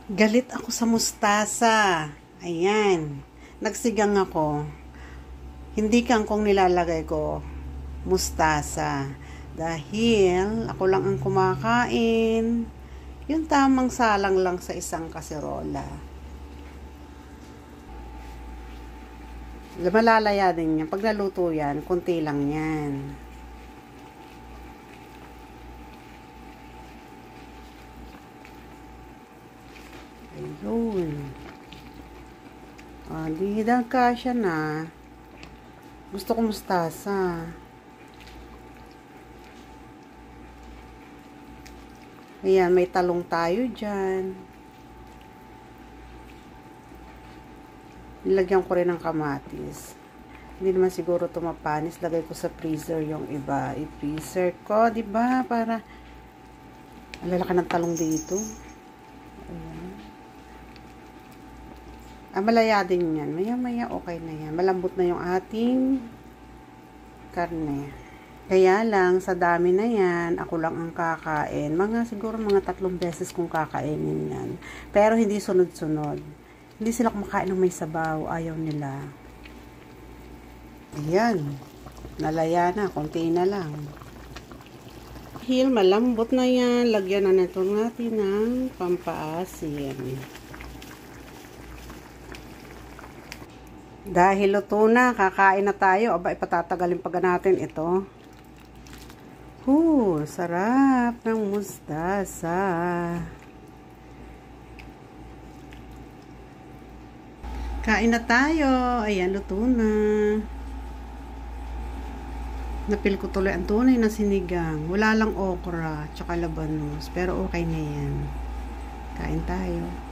Galit ako sa mustasa. Ayan. Nagsigang ako. Hindi kangkong nilalagay ko. Mustasa. Dahil ako lang ang kumakain. Yung tamang salang lang sa isang kaserola. Malalaya din yan. Pag naluto yan, kunti lang yan. Ayun. Di kasya na. Gusto ko mustasa. Ayan, may talong tayo dyan. Nilagyan ko rin ng kamatis. Hindi naman siguro tumapanis. Lagay ko sa freezer yung iba. I-freezer ko, diba? Para ang lalaki ng talong dito. Ayan. Malaya din yan. Maya-maya okay na yan. Malambot na yung ating karne. Kaya lang, sa dami na yan, ako lang ang kakain. Siguro mga 3 beses kong kakainin yan. Pero hindi sunod-sunod. Hindi sila kumakain ng may sabaw. Ayaw nila. Ayan. Nalaya na. Konti na lang. Dahil malambot na yan, lagyan na nito natin ng pampaasim. Dahil luto na, kakain na tayo. Aba, ipatatagalin pa natin ito. Sarap ng mustasa. Kain na tayo. Ayan, luto na. Napil ko tuloy ang tunay na sinigang. Wala lang okra, tsaka labanos. Pero okay na yan. Kain tayo.